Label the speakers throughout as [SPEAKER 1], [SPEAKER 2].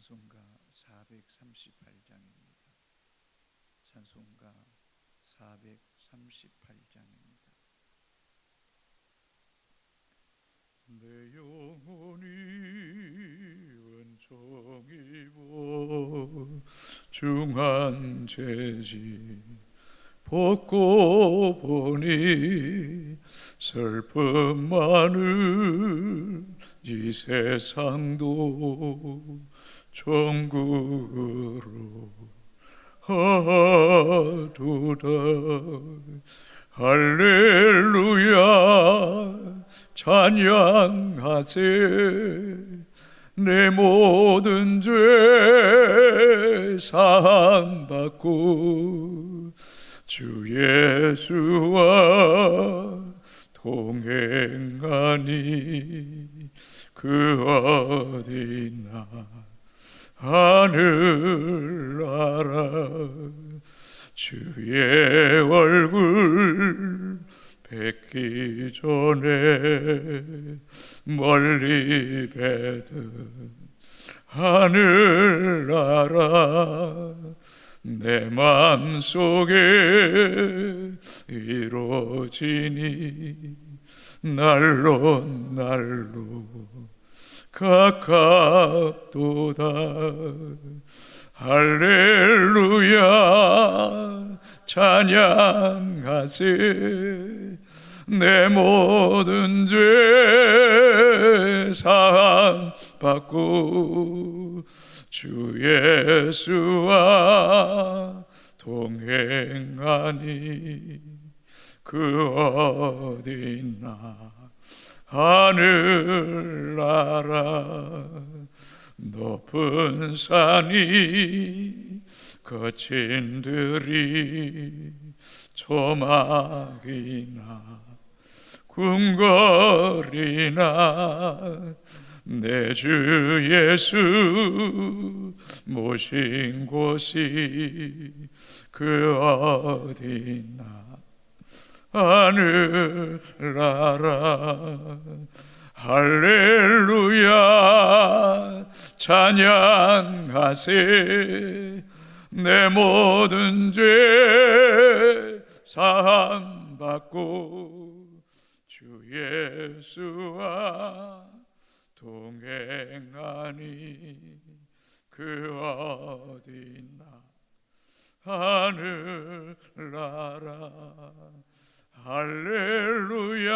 [SPEAKER 1] 찬송가 438장입니다. 찬송가 438장입니다. 내 영혼이 은총 입어 중한 죄지 벗고 보니 슬픔 많은 이 세상도 천국으로 하도다. 할렐루야 찬양하세. 내 모든 죄 사함받고 주 예수와 동행하니 그 어디나 하늘나라. 주의 얼굴 뵙기 전에 멀리 뵈던 하늘나라 내 맘속에 이루어지니 날로 날로 가깝도다. 할렐루야 찬양하세. 내 모든 죄 사함받고 주 예수와 동행하니 그 어디나 하늘나라. 높은 산이 거친 들이 조막이나 궁궐이나 내 주 예수 모신 곳이 그 어디나 하늘나라. 할렐루야 찬양하세. 내 모든 죄 사함받고 주 예수와 동행하니 그 어디나 하늘나라. 할렐루야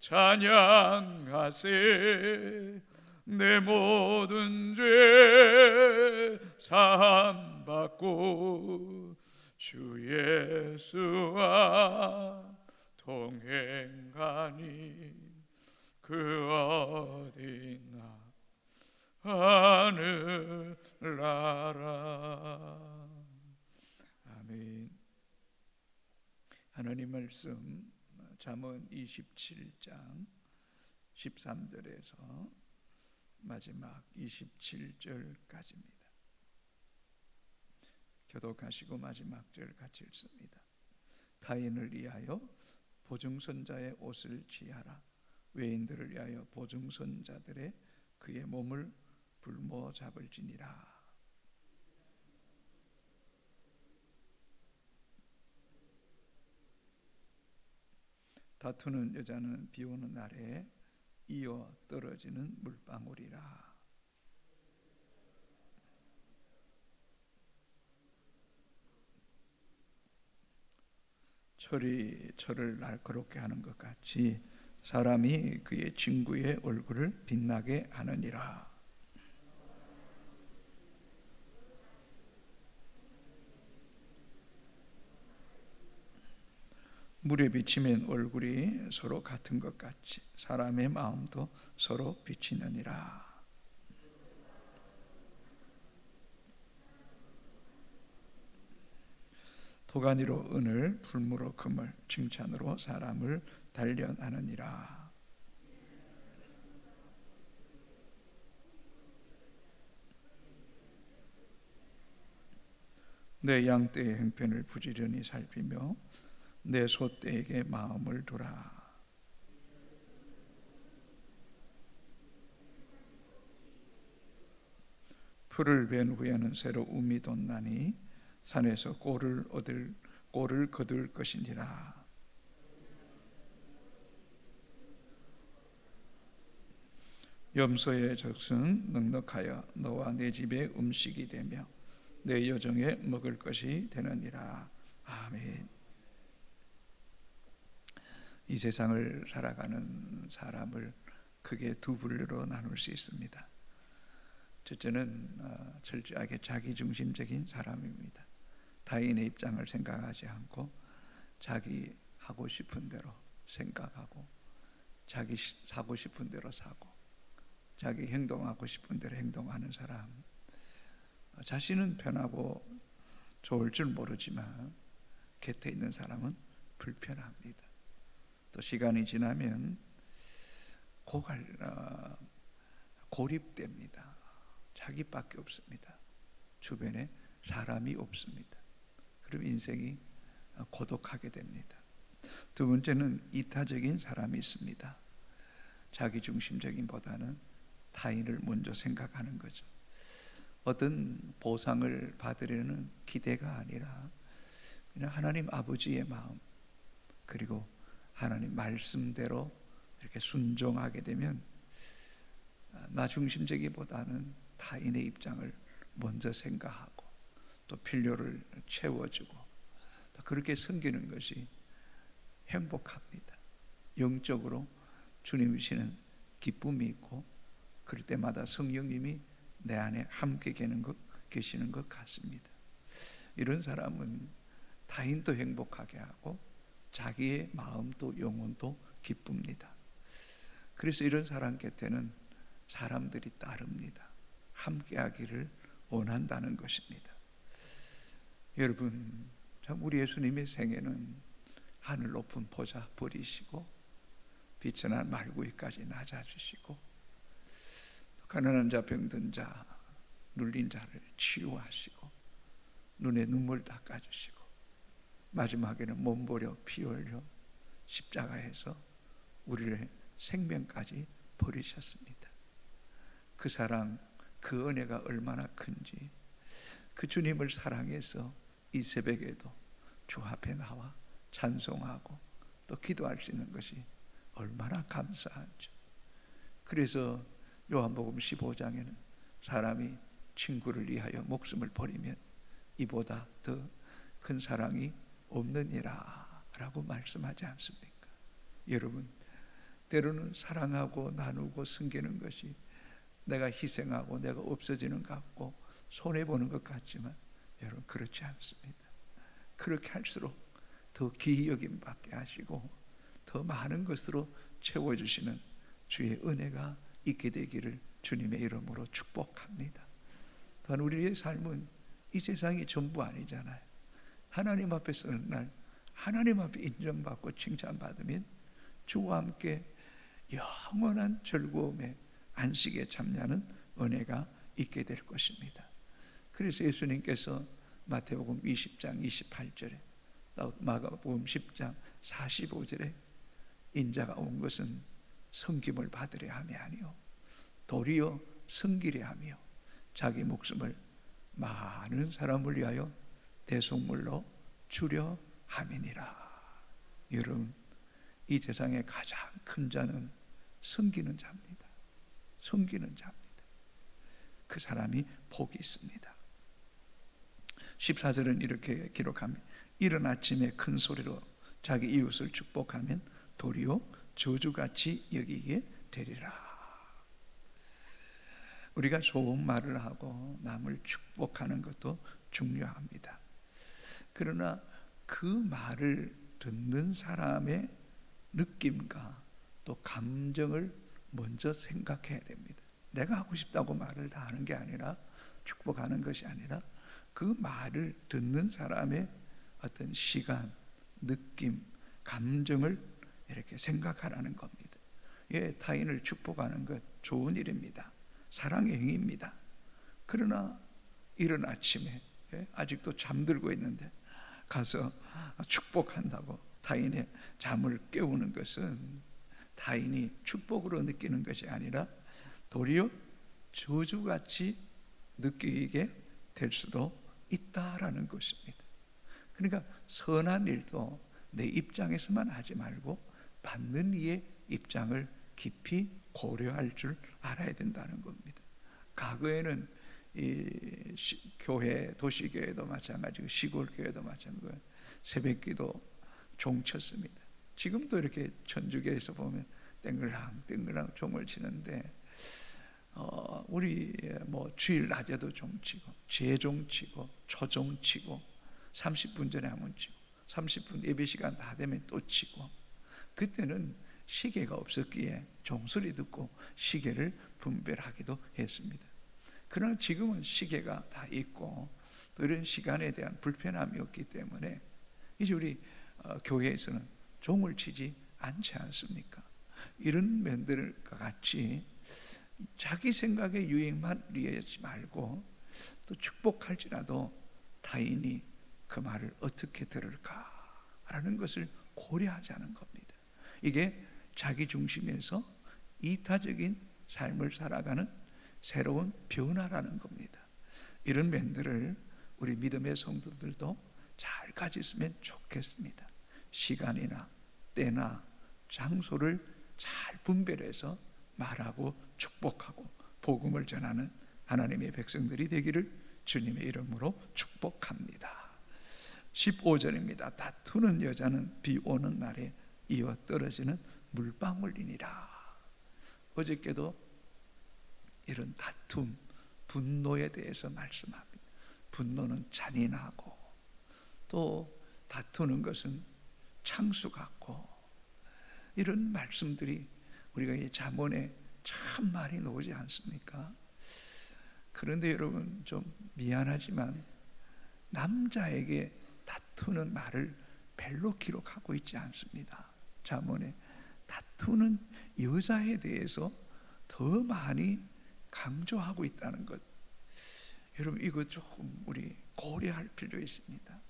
[SPEAKER 1] 찬양하세. 내 모든 죄 사함받고 주 예수와 동행하니 그 어디나 하늘나라. 아멘. 하나님 말씀 잠언 27장 13절에서 마지막 27절까지입니다. 교독하시고 마지막 절 같이 읽습니다. 타인을 위하여 보증선자의 옷을 취하라. 외인들을 위하여 보증선자들의 그의 몸을 불모 잡을지니라. 다투는 여자는 비오는 날에 이어 떨어지는 물방울이라. 철이 철을 날카롭게 하는 것 같이 사람이 그의 친구의 얼굴을 빛나게 하느니라. 물에 비치면 얼굴이 서로 같은 것 같이 사람의 마음도 서로 비치느니라. 도가니로 은을, 불무로 금을, 칭찬으로 사람을 단련하느니라. 내 양떼의 행편을 부지런히 살피며 내 소떼에게 마음을 두라. 풀을 벤 후에는 새로 움이 돋나니 산에서 꼴을 거둘 것이니라. 염소의 젖은 넉넉하여 너와 내 집의 음식이 되며 내 여정에 먹을 것이 되느니라. 아멘. 이 세상을 살아가는 사람을 크게 두 분류로 나눌 수 있습니다. 첫째는 철저하게 자기중심적인 사람입니다. 타인의 입장을 생각하지 않고 자기 하고 싶은 대로 생각하고 자기 사고 싶은 대로 사고 자기 행동하고 싶은 대로 행동하는 사람. 자신은 편하고 좋을 줄 모르지만 곁에 있는 사람은 불편합니다. 또 시간이 지나면 고립됩니다. 자기밖에 없습니다. 주변에 사람이 없습니다. 그럼 인생이 고독하게 됩니다. 두 번째는 이타적인 사람이 있습니다. 자기중심적인보다는 타인을 먼저 생각하는 거죠. 어떤 보상을 받으려는 기대가 아니라 그냥 하나님 아버지의 마음, 그리고 하나님 말씀대로 이렇게 순종하게 되면 나 중심적이보다는 타인의 입장을 먼저 생각하고 또 필요를 채워주고 또 그렇게 섬기는 것이 행복합니다. 영적으로 주님이 주시는 기쁨이 있고 그럴 때마다 성령님이 내 안에 함께 계시는 것 같습니다. 이런 사람은 타인도 행복하게 하고 자기의 마음도 영혼도 기쁩니다. 그래서 이런 사람 곁에는 사람들이 따릅니다. 함께하기를 원한다는 것입니다. 여러분, 참 우리 예수님의 생애는 하늘 높은 보좌 버리시고 빛의 날 말구이까지 낮아주시고 가난한 자, 병든 자, 눌린 자를 치유하시고 눈에 눈물 닦아주시고 마지막에는 몸부려 피 흘려 십자가에서 우리의 생명까지 버리셨습니다. 그 사랑, 그 은혜가 얼마나 큰지 그 주님을 사랑해서 이 새벽에도 주 앞에 나와 찬송하고 또 기도할 수 있는 것이 얼마나 감사하죠. 그래서 요한복음 15장에는 사람이 친구를 위하여 목숨을 버리면 이보다 더 큰 사랑이 없느니라 라고 말씀하지 않습니까? 여러분, 때로는 사랑하고 나누고 섬기는 것이 내가 희생하고 내가 없어지는 것 같고 손해보는 것 같지만 여러분 그렇지 않습니다. 그렇게 할수록 더 기이 여김 받게 하시고 더 많은 것으로 채워주시는 주의 은혜가 있게 되기를 주님의 이름으로 축복합니다. 또한 우리의 삶은 이 세상이 전부 아니잖아요. 하나님 앞에 서는 날 하나님 앞에 인정받고 칭찬받으면 주와 함께 영원한 즐거움에 안식에 참여하는 은혜가 있게 될 것입니다. 그래서 예수님께서 마태복음 20장 28절에 마가복음 10장 45절에 인자가 온 것은 섬김을 받으려 함이 아니요 도리어 섬기려 하며 자기 목숨을 많은 사람을 위하여 대속물로 주려 함이니라. 여러분, 이 세상의 가장 큰 자는 섬기는 자입니다. 섬기는 자입니다. 그 사람이 복이 있습니다. 14절은 이렇게 기록합니다. 이른 아침에 큰 소리로 자기 이웃을 축복하면 도리어 저주같이 여기게 되리라. 우리가 좋은 말을 하고 남을 축복하는 것도 중요합니다. 그러나 그 말을 듣는 사람의 느낌과 또 감정을 먼저 생각해야 됩니다. 내가 하고 싶다고 말을 다 하는 게 아니라 축복하는 것이 아니라 그 말을 듣는 사람의 어떤 시간, 느낌, 감정을 이렇게 생각하라는 겁니다. 예, 타인을 축복하는 것 좋은 일입니다. 사랑의 행위입니다. 그러나 이른 아침에 아직도 잠들고 있는데 가서 축복한다고 타인의 잠을 깨우는 것은 타인이 축복으로 느끼는 것이 아니라 도리어 저주같이 느끼게 될 수도 있다라는 것입니다. 그러니까 선한 일도 내 입장에서만 하지 말고 받는 이의 입장을 깊이 고려할 줄 알아야 된다는 겁니다. 과거에는 이 교회, 도시교회도 마찬가지고 시골교회도 마찬가지고 새벽기도 종쳤습니다. 지금도 이렇게 천주교에서 보면 땡글랑 땡글랑 종을 치는데 우리 뭐 주일 낮에도 종치고 재종치고 초종치고 30분 전에 한번 치고 30분 예배 시간 다 되면 또 치고, 그때는 시계가 없었기에 종소리 듣고 시계를 분별하기도 했습니다. 그러나 지금은 시계가 다 있고 또 이런 시간에 대한 불편함이 없기 때문에 이제 우리 교회에서는 종을 치지 않지 않습니까? 이런 면들과 같이 자기 생각의 유행만 이해하지 말고 또 축복할지라도 타인이 그 말을 어떻게 들을까라는 것을 고려하자는 겁니다. 이게 자기 중심에서 이타적인 삶을 살아가는 새로운 변화라는 겁니다. 이런 면들을 우리 믿음의 성도들도 잘 가졌으면 좋겠습니다. 시간이나 때나 장소를 잘 분별해서 말하고 축복하고 복음을 전하는 하나님의 백성들이 되기를 주님의 이름으로 축복합니다. 15절입니다. 다투는 여자는 비 오는 날에 이어 떨어지는 물방울이니라. 어저께도 이런 다툼, 분노에 대해서 말씀합니다. 분노는 잔인하고 또 다투는 것은 창수 같고, 이런 말씀들이 우리가 이 잠언에 참 많이 나오지 않습니까? 그런데 여러분, 좀 미안하지만 남자에게 다투는 말을 별로 기록하고 있지 않습니다. 잠언에 다투는 여자에 대해서 더 많이 강조하고 있다는 것, 여러분 이거 조금 우리 고려할 필요 있습니다.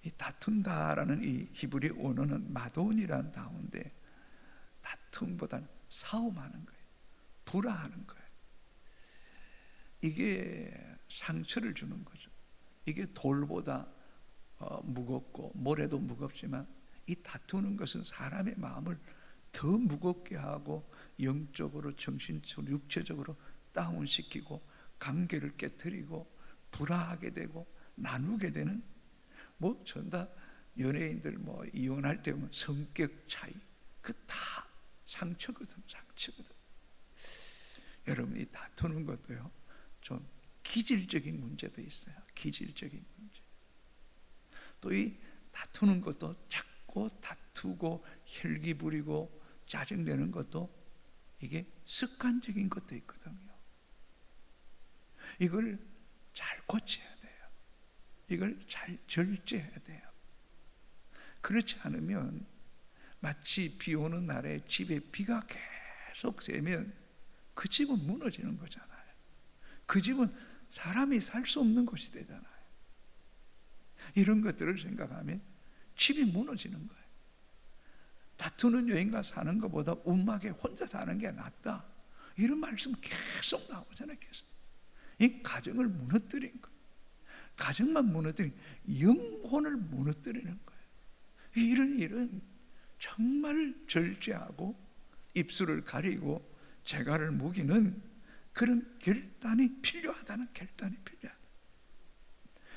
[SPEAKER 1] 이 다툰다라는 이 히브리 언어는 마돈이라는 단어인데 다툼보다는 싸움하는 거예요. 불화하는 거예요. 이게 상처를 주는 거죠. 이게 돌보다 무겁고 모래도 무겁지만 이 다투는 것은 사람의 마음을 더 무겁게 하고 영적으로, 정신적으로, 육체적으로 다운시키고 관계를 깨뜨리고 불화하게 되고 나누게 되는, 뭐 전다 연예인들 뭐 이혼할 때 보면 성격 차이, 그 다 상처거든. 여러분, 이 다투는 것도요 좀 기질적인 문제도 있어요. 기질적인 문제. 또 이 다투는 것도 자꾸 다투고 혈기 부리고 짜증내는 것도 이게 습관적인 것도 있거든요. 이걸 잘 고쳐야 돼요. 이걸 잘 절제해야 돼요. 그렇지 않으면 마치 비 오는 날에 집에 비가 계속 새면 그 집은 무너지는 거잖아요. 그 집은 사람이 살 수 없는 곳이 되잖아요. 이런 것들을 생각하면 집이 무너지는 거예요. 다투는 여인과 사는 것보다 운막에 혼자 사는 게 낫다, 이런 말씀 계속 나오잖아요. 계속. 이 가정을 무너뜨린 거예요. 가정만 무너뜨린, 영혼을 무너뜨리는 거예요. 이런 일은 정말 절제하고 입술을 가리고 재갈을 무기는 그런 결단이 필요하다는, 결단이 필요하다.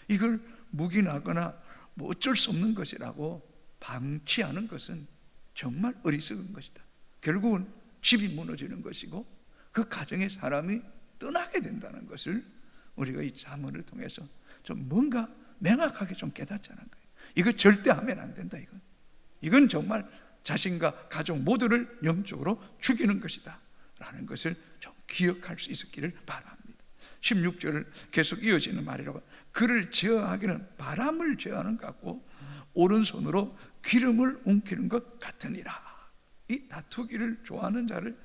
[SPEAKER 1] 이걸 묵인하거나 뭐 어쩔 수 없는 것이라고 방치하는 것은 정말 어리석은 것이다. 결국은 집이 무너지는 것이고 그 가정의 사람이 떠나게 된다는 것을 우리가 이 잠언을 통해서 좀 뭔가 명확하게 좀 깨닫자는 거예요. 이거 절대 하면 안 된다. 이건 정말 자신과 가족 모두를 영적으로 죽이는 것이다 라는 것을 좀 기억할 수 있었기를 바랍니다. 16절을 계속 이어지는 말이라고, 그를 제어하기는 바람을 제어하는 것 같고 오른손으로 기름을 움키는 것 같으니라. 이 다투기를 좋아하는 자를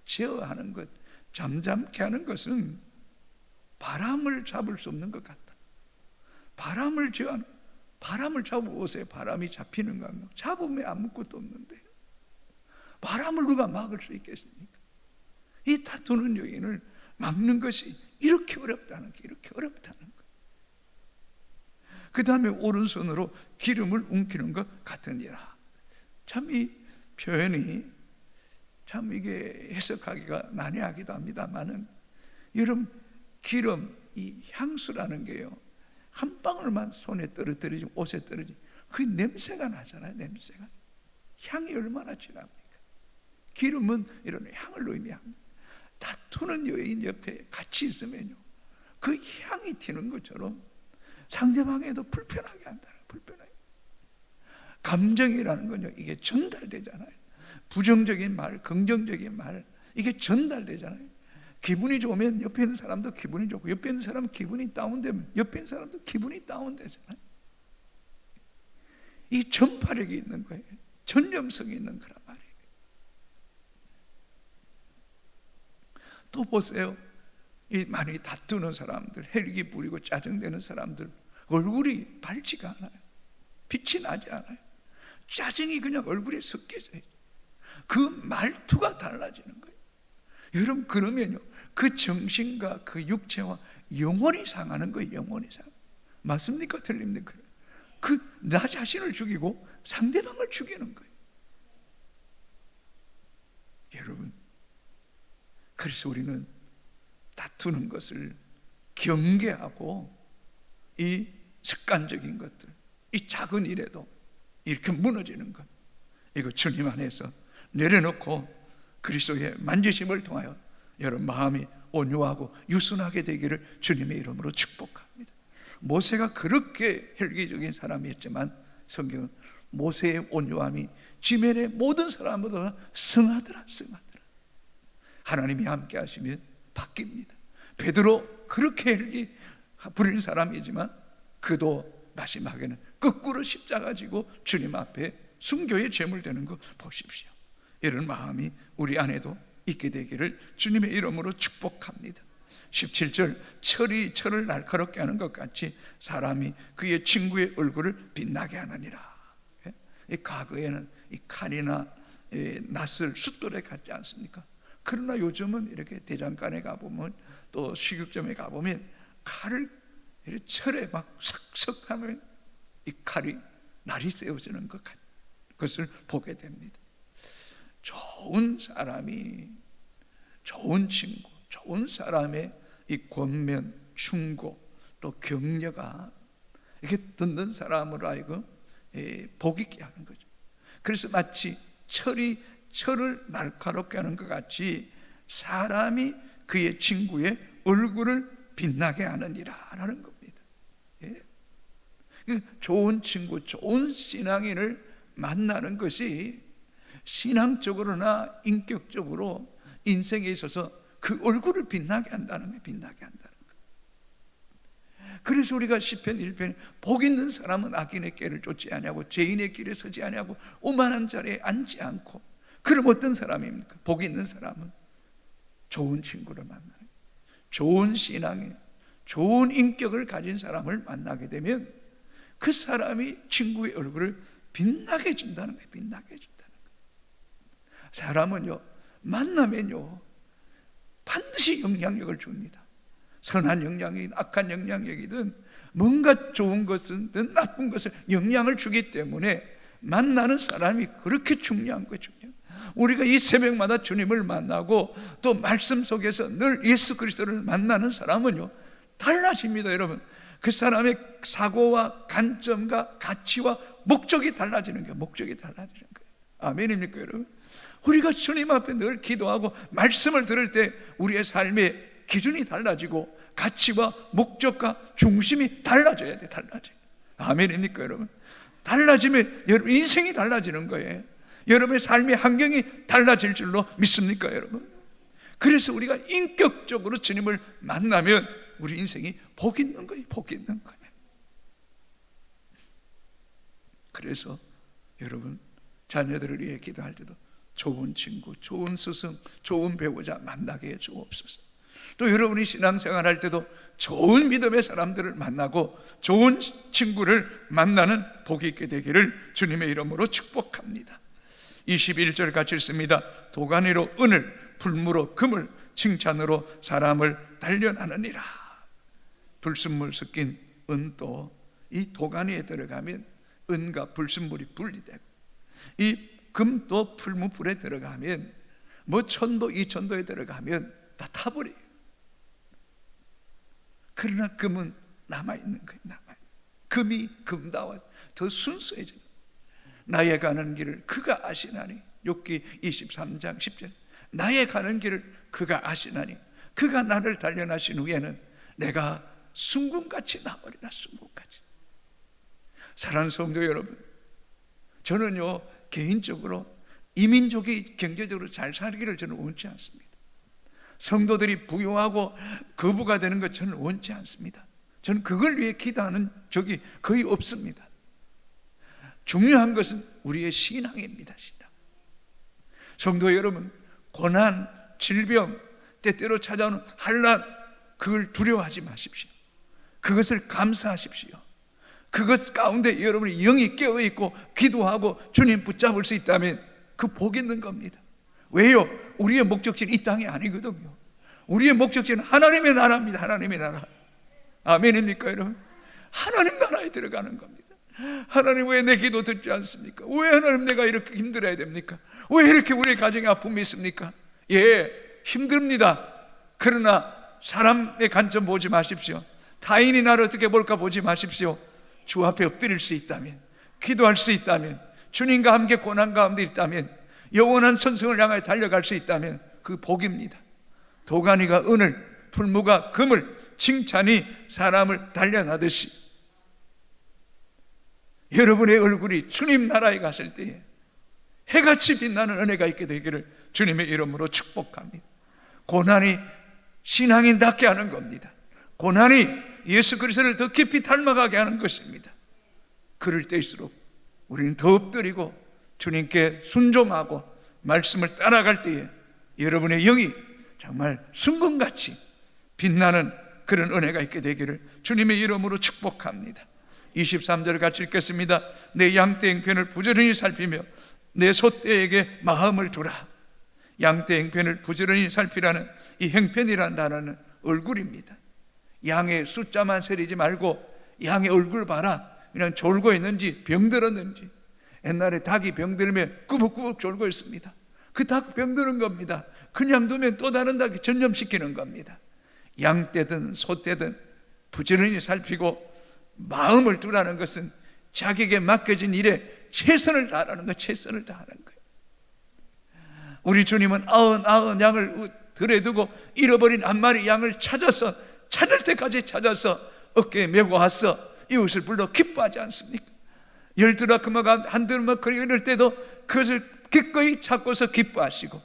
[SPEAKER 1] 제어하는 것, 잠잠케 하는 것은 바람을 잡을 수 없는 것 같다. 바람을 제어하는, 바람을 잡아보세요. 바람이 잡히는가? 잡으면 아무것도 없는데 바람을 누가 막을 수 있겠습니까? 이 다투는 여인을 막는 것이 이렇게 어렵다는 게, 이렇게 어렵다는 거. 그 다음에 오른손으로 기름을 웅키는 것 같으니라. 참 이 표현이 참 이게 해석하기가 난해하기도 합니다만은, 여러분, 기름, 이 향수라는 게요, 한 방울만 손에 떨어뜨리지, 옷에 떨어지지, 그 냄새가 나잖아요. 냄새가, 향이 얼마나 진합니까? 기름은 이런 향을 의미합니다. 다투는 여인 옆에 같이 있으면요, 그 향이 튀는 것처럼 상대방에도 불편하게 한다는, 불편하게. 감정이라는 건요, 이게 전달되잖아요. 부정적인 말, 긍정적인 말, 이게 전달되잖아요. 기분이 좋으면 옆에 있는 사람도 기분이 좋고, 옆에 있는 사람 기분이 다운되면 옆에 있는 사람도 기분이 다운되잖아요. 이 전파력이 있는 거예요. 전염성이 있는 거란 말이에요. 또 보세요. 이 많이 다투는 사람들, 헬기 부리고 짜증내는 사람들, 얼굴이 밝지가 않아요. 빛이 나지 않아요. 짜증이 그냥 얼굴에 섞여져 있어요. 그 말투가 달라지는 거예요. 여러분, 그러면요, 그 정신과 그 육체와 영혼이 상하는 거예요. 영혼이 상하. 맞습니까? 틀립니까? 나 자신을 죽이고 상대방을 죽이는 거예요. 여러분, 그래서 우리는 다투는 것을 경계하고, 이 습관적인 것들, 이 작은 일에도 이렇게 무너지는 것, 이거 주님 안에서 내려놓고 그리스도의 만지심을 통하여 여러분 마음이 온유하고 유순하게 되기를 주님의 이름으로 축복합니다. 모세가 그렇게 혈기적인 사람이었지만, 성경은 모세의 온유함이 지면의 모든 사람보다 승하더라. 하나님이 함께 하시면 바뀝니다. 베드로 그렇게 혈기 부리는 사람이지만, 그도 마지막에는 거꾸로 십자가 지고 주님 앞에 순교의 제물 되는 거 보십시오. 이런 마음이 우리 안에도 있게 되기를 주님의 이름으로 축복합니다. 17절, 철이 철을 날카롭게 하는 것 같이 사람이 그의 친구의 얼굴을 빛나게 하느니라. 이 과거에는 이 칼이나 낫을 숫돌에 갖지 않습니까? 그러나 요즘은 이렇게 대장간에 가보면, 또 식육점에 가보면 칼을 철에 막 석석 하면 이 칼이 날이 세워지는 것을 보게 됩니다. 좋은 사람이, 좋은 친구, 좋은 사람의 이 권면, 충고, 또 격려가 이렇게 듣는 사람으로 하여금 복 있게 하는 거죠. 그래서 마치 철이 철을 날카롭게 하는 것 같이 사람이 그의 친구의 얼굴을 빛나게 하느니라 라는 겁니다. 좋은 친구, 좋은 신앙인을 만나는 것이 신앙적으로나 인격적으로 인생에 있어서 그 얼굴을 빛나게 한다는 거예요. 빛나게 한다는 거예요. 그래서 우리가 시편 1편에 복 있는 사람은 악인의 길을 쫓지 아니하고 죄인의 길에 서지 아니하고 오만한 자리에 앉지 않고. 그럼 어떤 사람입니까? 복 있는 사람은 좋은 친구를 만나요. 좋은 신앙에 좋은 인격을 가진 사람을 만나게 되면 그 사람이 친구의 얼굴을 빛나게 해준다는 거예요. 빛나게 해준다는 거예요. 사람은요, 만나면요 반드시 영향력을 줍니다. 선한 영향이든 악한 영향력이든 뭔가 좋은 것이든 나쁜 것을 영향을 주기 때문에 만나는 사람이 그렇게 중요한 거죠. 우리가 이 새벽마다 주님을 만나고 또 말씀 속에서 늘 예수 그리스도를 만나는 사람은요 달라집니다. 여러분, 그 사람의 사고와 관점과 가치와 목적이 달라지는 거예요. 목적이 달라지는 거예요. 아멘입니까 여러분? 우리가 주님 앞에 늘 기도하고 말씀을 들을 때 우리의 삶의 기준이 달라지고 가치와 목적과 중심이 달라져야 돼. 달라져요. 아멘입니까 여러분? 달라지면 여러분 인생이 달라지는 거예요. 여러분의 삶의 환경이 달라질 줄로 믿습니까 여러분? 그래서 우리가 인격적으로 주님을 만나면 우리 인생이 복 있는 거예요. 복 있는 거예요. 그래서 여러분 자녀들을 위해 기도할 때도 좋은 친구, 좋은 스승, 좋은 배우자 만나게 해 주옵소서. 또 여러분이 신앙생활 할 때도 좋은 믿음의 사람들을 만나고 좋은 친구를 만나는 복이 있게 되기를 주님의 이름으로 축복합니다. 21절 같이 읽습니다. 도가니로 은을, 풀무로 금을, 칭찬으로 사람을 단련하느니라. 불순물 섞인 은도 이 도가니에 들어가면 은과 불순물이 분리되고, 이 금도 풀무불에 들어가면, 뭐 천도 이천도에 들어가면 다 타버려요. 그러나 금은 남아있는 거예요. 금이 금다워 더 순수해져요. 나의 가는 길을 그가 아시나니. 욥기 23장 10절. 나의 가는 길을 그가 아시나니. 그가 나를 단련하신 후에는 내가 순금같이 나버리라. 순금같이. 사랑하는 성도 여러분, 저는요 개인적으로 이민족이 경제적으로 잘 살기를 저는 원치 않습니다. 성도들이 부유하고 거부가 되는 것 저는 원치 않습니다. 저는 그걸 위해 기도하는 적이 거의 없습니다. 중요한 것은 우리의 신앙입니다. 신앙. 성도 여러분, 고난, 질병, 때때로 찾아오는 환난, 그걸 두려워하지 마십시오. 그것을 감사하십시오. 그것 가운데 여러분의 영이 깨어있고 기도하고 주님 붙잡을 수 있다면 그 복 있는 겁니다. 왜요? 우리의 목적지는 이 땅이 아니거든요. 우리의 목적지는 하나님의 나라입니다. 하나님의 나라. 아멘입니까 여러분? 하나님 나라에 들어가는 겁니다. 하나님 왜 내 기도 듣지 않습니까? 왜 하나님 내가 이렇게 힘들어야 됩니까? 왜 이렇게 우리 가정에 아픔이 있습니까? 예, 힘듭니다. 그러나 사람의 관점 보지 마십시오. 타인이 나를 어떻게 볼까 보지 마십시오. 주 앞에 엎드릴 수 있다면, 기도할 수 있다면, 주님과 함께 고난 가운데 있다면, 영원한 천성을 향해 달려갈 수 있다면 그 복입니다. 도가니가 은을, 풀무가 금을, 칭찬이 사람을 단련하듯이 여러분의 얼굴이 주님 나라에 갔을 때에 해같이 빛나는 은혜가 있게 되기를 주님의 이름으로 축복합니다. 고난이 신앙인답게 하는 겁니다. 고난이 예수 그리스도를 더 깊이 닮아가게 하는 것입니다. 그럴 때일수록 우리는 더 엎드리고 주님께 순종하고 말씀을 따라갈 때에 여러분의 영이 정말 순금같이 빛나는 그런 은혜가 있게 되기를 주님의 이름으로 축복합니다. 23절 같이 읽겠습니다. 내 양떼 행편을 부지런히 살피며 내 소떼에게 마음을 두라. 양떼 행편을 부지런히 살피라는 이 행편이라는 단어는 얼굴입니다. 양의 숫자만 세리지 말고 양의 얼굴 봐라. 그냥 졸고 있는지 병들었는지. 옛날에 닭이 병들면 꾸벅꾸벅 졸고 있습니다. 그 닭 병드는 겁니다. 그냥 두면 또 다른 닭이 전염시키는 겁니다. 양떼든 소떼든 부지런히 살피고 마음을 두라는 것은 자기에게 맡겨진 일에 최선을 다하는 것, 최선을 다하는 거예요. 우리 주님은 99 양을 들에 두고 잃어버린 한 마리 양을 찾을 때까지 찾아서 어깨에 메고 와서 이웃을 불러 기뻐하지 않습니까? 12드라크마가 한 드라크마 이럴 때도 그것을 기꺼이 찾고서 기뻐하시고,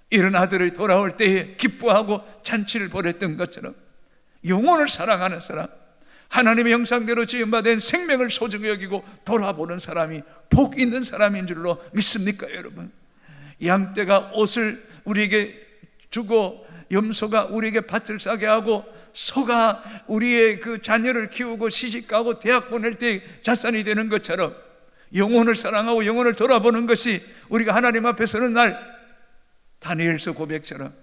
[SPEAKER 1] 이런 아들을 돌아올 때에 기뻐하고 잔치를 벌였던 것처럼 영혼을 사랑하는 사람, 하나님의 형상대로 지음받은 생명을 소중히 여기고 돌아보는 사람이 복 있는 사람인 줄로 믿습니까 여러분? 양떼가 옷을 우리에게 주고 염소가 우리에게 밭을 싸게 하고 소가 우리의 그 자녀를 키우고 시집가고 대학 보낼 때 자산이 되는 것처럼 영혼을 사랑하고 영혼을 돌아보는 것이 우리가 하나님 앞에 서는 날 다니엘서 고백처럼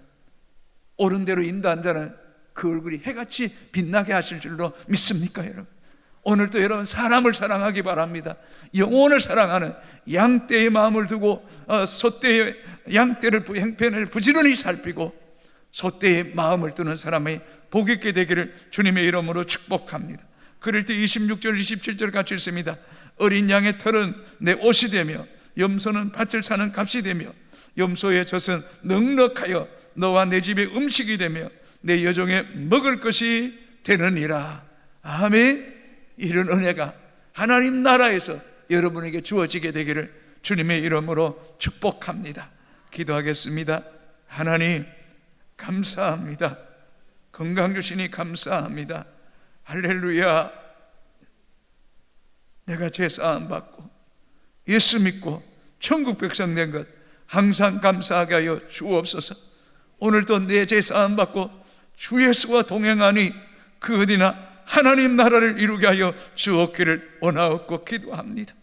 [SPEAKER 1] 옳은 대로 인도한 자는 그 얼굴이 해같이 빛나게 하실 줄로 믿습니까 여러분? 오늘도 여러분 사람을 사랑하기 바랍니다. 영혼을 사랑하는 양떼의 마음을 두고 소떼의 양떼를 행편을 부지런히 살피고 소떼의 마음을 두는 사람의 복 있게 되기를 주님의 이름으로 축복합니다. 그럴 때 26절 27절 같이 읽습니다. 어린 양의 털은 내 옷이 되며 염소는 밭을 사는 값이 되며 염소의 젖은 넉넉하여 너와 내 집의 음식이 되며 내 여종의 먹을 것이 되느니라. 아멘. 이런 은혜가 하나님 나라에서 여러분에게 주어지게 되기를 주님의 이름으로 축복합니다. 기도하겠습니다. 하나님 감사합니다. 건강 주시니 감사합니다. 할렐루야. 내가 죄사함 받고 예수 믿고 천국 백성 된 것 항상 감사하게 하여 주옵소서. 오늘도 내 죄사함 받고 주 예수와 동행하니 그 어디나 하나님 나라를 이루게 하여 주옵기를 원하옵고 기도합니다.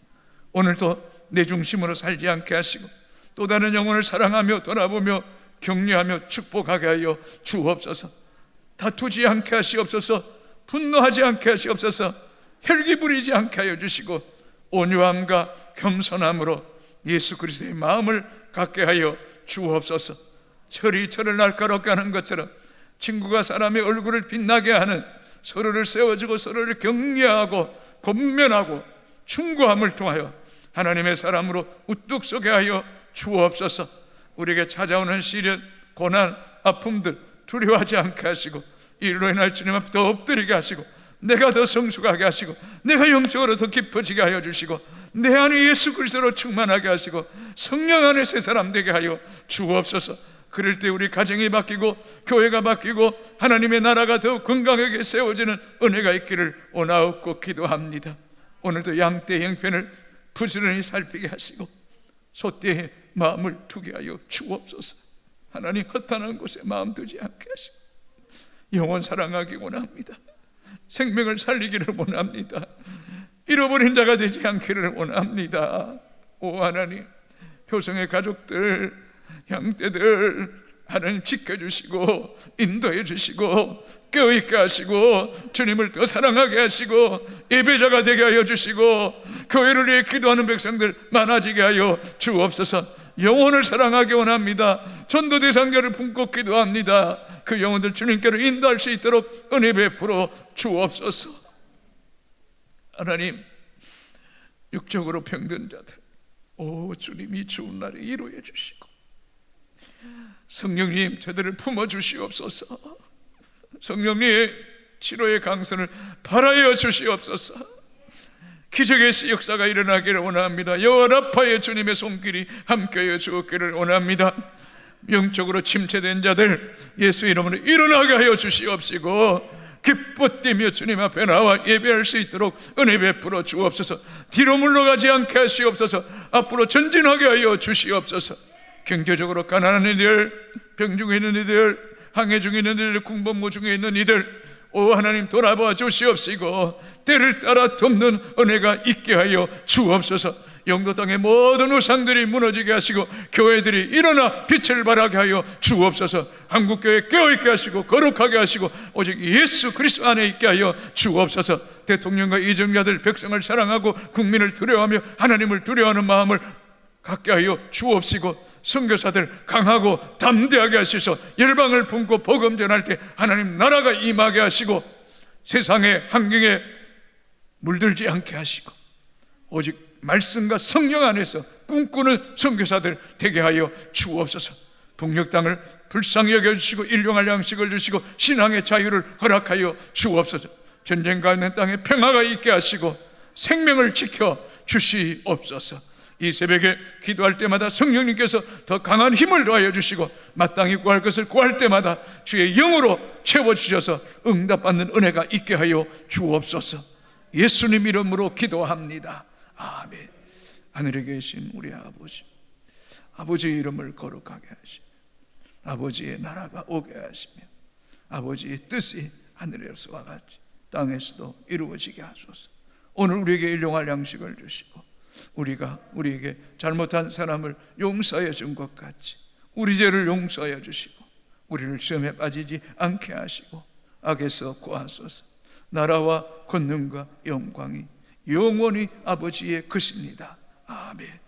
[SPEAKER 1] 오늘도 내 중심으로 살지 않게 하시고 또 다른 영혼을 사랑하며 돌아보며 격려하며 축복하게 하여 주옵소서. 다투지 않게 하시옵소서. 분노하지 않게 하시옵소서. 혈기 부리지 않게 하여 주시고 온유함과 겸손함으로 예수 그리스도의 마음을 갖게 하여 주옵소서. 철이 철을 날카롭게 하는 것처럼 친구가 사람의 얼굴을 빛나게 하는, 서로를 세워주고 서로를 격려하고 권면하고 충고함을 통하여 하나님의 사람으로 우뚝 서게 하여 주옵소서. 우리에게 찾아오는 시련, 고난, 아픔들 두려워하지 않게 하시고 이로 인할 주님 앞에 더 엎드리게 하시고 내가 더 성숙하게 하시고 내가 영적으로 더 깊어지게 하여 주시고 내 안에 예수 그리스도로 충만하게 하시고 성령 안에 새 사람 되게 하여 주옵소서. 그럴 때 우리 가정이 바뀌고 교회가 바뀌고 하나님의 나라가 더욱 건강하게 세워지는 은혜가 있기를 원하옵고 기도합니다. 오늘도 양떼 형편을 부지런히 살피게 하시고 소떼의 마음을 두게 하여 주옵소서. 하나님, 허탄한 곳에 마음 두지 않게 하시고 영혼 사랑하기 원합니다. 생명을 살리기를 원합니다. 잃어버린 자가 되지 않기를 원합니다. 오 하나님, 효성의 가족들, 양떼들 하나님 지켜주시고 인도해 주시고 깨어있게 하시고 주님을 더 사랑하게 하시고 예배자가 되게 하여 주시고 교회를 위해 기도하는 백성들 많아지게 하여 주옵소서. 영혼을 사랑하기 원합니다. 전도 대상자를 품고 기도합니다. 그 영혼들 주님께로 인도할 수 있도록 은혜 베풀어 주옵소서. 하나님, 육적으로 병든 자들, 오 주님이 좋은 날에 이루어 주시고 성령님 저들을 품어주시옵소서. 성령님 치료의 강선을 발하여 주시옵소서. 기적의 역사가 일어나기를 원합니다. 여호와 라파의 주님의 손길이 함께하여 주었기를 원합니다. 영적으로 침체된 자들 예수 이름으로 일어나게 하여 주시옵시고 기뻐 뛰며 주님 앞에 나와 예배할 수 있도록 은혜 베풀어 주옵소서. 뒤로 물러가지 않게 하시옵소서. 앞으로 전진하게 하여 주시옵소서. 경제적으로 가난한 이들, 병 중에 있는 이들, 항해 중에 있는 이들, 군복무 중에 있는 이들, 오 하나님 돌아봐 주시옵시고 때를 따라 돕는 은혜가 있게 하여 주옵소서. 영도 땅의 모든 우상들이 무너지게 하시고 교회들이 일어나 빛을 발하게 하여 주옵소서. 한국교회 깨어있게 하시고 거룩하게 하시고 오직 예수 그리스도 안에 있게 하여 주옵소서. 대통령과 이정자들 백성을 사랑하고 국민을 두려워하며 하나님을 두려워하는 마음을 갖게 하여 주옵시고 선교사들 강하고 담대하게 하시소. 열방을 품고 복음 전할 때 하나님 나라가 임하게 하시고 세상의 환경에 물들지 않게 하시고 오직 말씀과 성령 안에서 꿈꾸는 선교사들 되게 하여 주옵소서. 북녘 땅을 불쌍히 여겨주시고 일용할 양식을 주시고 신앙의 자유를 허락하여 주옵소서. 전쟁과 있는 땅에 평화가 있게 하시고 생명을 지켜 주시옵소서. 이 새벽에 기도할 때마다 성령님께서 더 강한 힘을 더하여 주시고 마땅히 구할 것을 구할 때마다 주의 영으로 채워주셔서 응답받는 은혜가 있게 하여 주옵소서. 예수님 이름으로 기도합니다. 아멘. 하늘에 계신 우리 아버지, 아버지의 이름을 거룩하게 하시며 아버지의 나라가 오게 하시며 아버지의 뜻이 하늘에서와 같이 땅에서도 이루어지게 하소서. 오늘 우리에게 일용할 양식을 주시고 우리가 우리에게 잘못한 사람을 용서해 준 것 같이 우리 죄를 용서해 주시고 우리를 시험에 빠지지 않게 하시고 악에서 구하소서. 나라와 권능과 영광이 영원히 아버지의 것입니다. 아멘.